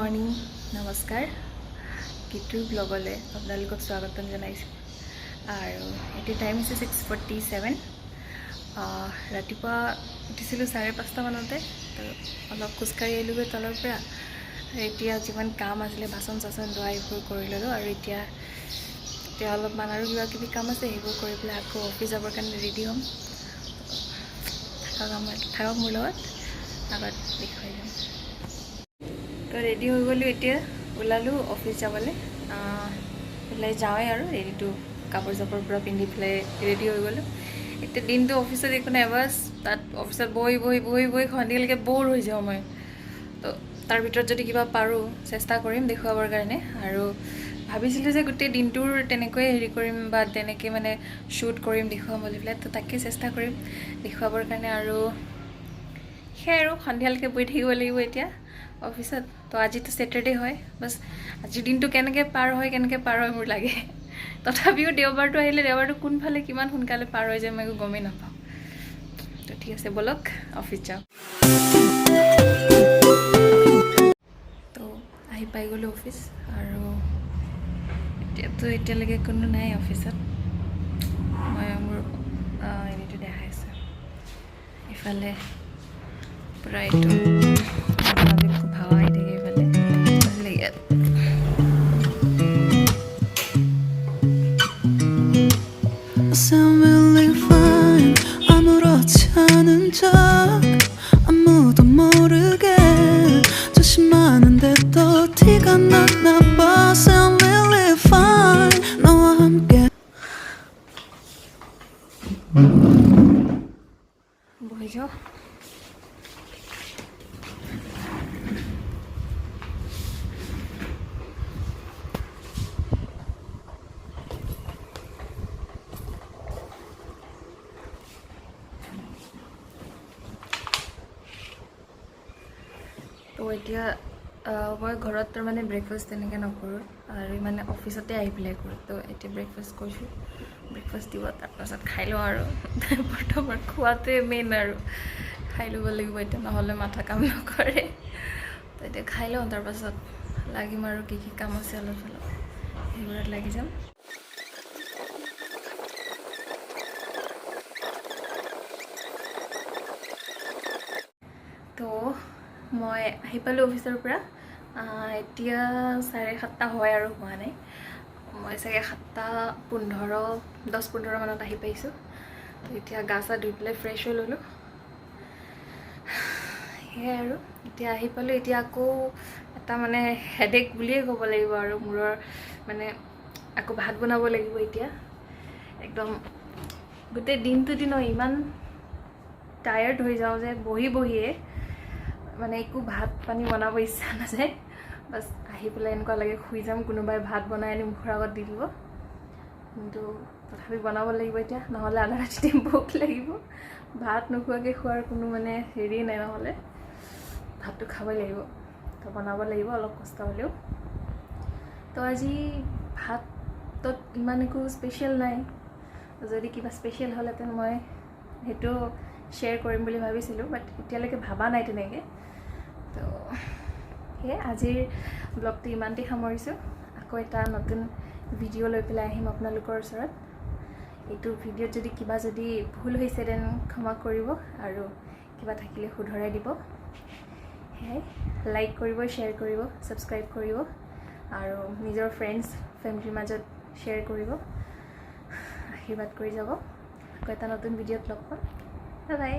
morning নমস্কাৰ কিটু ব্লগলে আপোনালোকক স্বাগতম জনাইছোঁ আৰু এতিয়া টাইম হৈছে 6:47 ৰাতিপুৱা উঠিছিলোঁ 5:30 মানতে তো অলপ খোজকাঢ়ি আহিলোগৈ তলৰ পৰা এতিয়া যিমান কাম আছিলে বাচন চাচন ধোৱা এইবোৰ কৰি ল'লোঁ আৰু এতিয়া অলপমান আৰু কিবা কিবি কাম আছে সেইবোৰ কৰি পেলাই আকৌ অফিচ যাবৰ কাৰণে ৰেডি হ'ম থাকক মোৰ লগত আগত দেখুৱাই যাম তো ৰেডি হৈ গ'লোঁ এতিয়া ওলালোঁ অফিচ যাবলৈ ওলাই যাওঁৱেই আৰু ৰেডিটো কাপোৰ চাপোৰ পূৰা পিন্ধি পেলাই ৰেডি হৈ গ'লোঁ এতিয়া দিনটো অফিচত একো নাই বাছ তাত অফিচত বহি সন্ধিয়ালৈকে ব'ৰ হৈ যাওঁ মই তো তাৰ ভিতৰত যদি কিবা পাৰোঁ চেষ্টা কৰিম দেখুৱাবৰ কাৰণে আৰু ভাবিছিলোঁ যে গোটেই দিনটোৰ তেনেকৈয়ে হেৰি কৰিম বা তেনেকৈ মানে শ্বুট কৰিম দেখুৱাম বুলি পেলাই তো তাকে চেষ্টা কৰিম দেখুৱাবৰ কাৰণে আৰু সেয়াই আৰু সন্ধিয়ালৈকে বহি থাকিব লাগিব এতিয়া অফিচত তো আজিতো ছেটাৰডে হয় বাছ আজিৰ দিনটো কেনেকৈ পাৰ হয় মোৰ লাগে তথাপিও দেওবাৰটো আহিলে দেওবাৰটো কোনফালে কিমান সোনকালে পাৰ হৈ যায় মই একো গমেই নাপাওঁ তো ঠিক আছে ব'লক অফিচ যাওঁ তো আহি পাই গ'লোঁ অফিচ আৰু এতিয়ালৈকে কোনো নাই অফিচত মই মোৰ হেৰিটো দেখাইছোঁ ইফালে পূৰা এইটো ভাৱা আহি থাকে এইফালে ইয়াত Sound really fine 아무렇지 않은 척 아무도 모르게 조심하는데 또 티가 났나 봐 Sound really fine 너와 함께 বহি যাওঁ তো এতিয়া মই ঘৰত তাৰমানে ব্ৰেকফাষ্ট তেনেকৈ নকৰোঁ আৰু মানে অফিচতে আহি পেলাই কৰোঁ তো এতিয়া ব্ৰেকফাষ্ট কৰিছোঁ ব্ৰেকফাষ্ট দিব তাৰপাছত খাই লওঁ আৰু বৰ্তমান খোৱাটোৱে মেইন আৰু খাই ল'ব লাগিব এতিয়া নহ'লে মাথা কাম নকৰে তো এতিয়া খাই লওঁ তাৰপাছত লাগিম আৰু কি কাম আছে অলপ সেইবোৰত লাগি যাম তো মই আহি পালোঁ অফিচৰ পৰা এতিয়া 7:30 হয় আৰু হোৱা নাই মই চাগে 7:15 মানত আহি পাইছোঁ তো এতিয়া গা চা ধুই পেলাই ফ্ৰেছ হৈ ল'লোঁ সেয়াই আৰু এতিয়া আহি পালোঁ এতিয়া আকৌ এটা মানে হেডেক বুলিয়ে ক'ব লাগিব আৰু মূৰৰ মানে আকৌ ভাত বনাব লাগিব এতিয়া একদম গোটেই দিনটো ইমান টায়াৰ্ড হৈ যাওঁ যে বহিয়ে মানে একো ভাত পানী বনাব ইচ্ছা নাযায় বাছ আহি পেলাই এনেকুৱা লাগে শুই যাম কোনোবাই ভাত বনাই আনি মুখৰ আগত দি দিব কিন্তু তথাপি বনাব লাগিব এতিয়া নহ'লে আধা ৰাতিতে ভোক লাগিব ভাত নোখোৱাকৈ খোৱাৰ কোনো মানে হেৰি নাই নহ'লে ভাতটো খাবই লাগিব তো বনাব লাগিব অলপ কষ্ট হ'লেও তো আজি ভাতত ইমান একো স্পেচিয়েল নাই যদি কিবা স্পেচিয়েল হ'লহেঁতেন মই সেইটো শ্বেয়াৰ কৰিম বুলি ভাবিছিলোঁ বাট এতিয়ালৈকে ভাবা নাই তেনেকৈ তো সেয়ে আজিৰ ব্লগটো ইমানতে সামৰিছোঁ আকৌ এটা নতুন ভিডিঅ' লৈ পেলাই আহিম আপোনালোকৰ ওচৰত এইটো ভিডিঅ'ত যদি কিবা ভুল হৈছে দেন ক্ষমা কৰিব আৰু কিবা থাকিলে শুধৰাই দিব সেয়াই লাইক কৰিব শ্বেয়াৰ কৰিব ছাবস্ক্ৰাইব কৰিব আৰু নিজৰ ফ্ৰেণ্ডছ ফেমিলিৰ মাজত শ্বেয়াৰ কৰিব আশীৰ্বাদ কৰি যাব আকৌ এটা নতুন ভিডিঅ'ত লগ পাম বাই বাই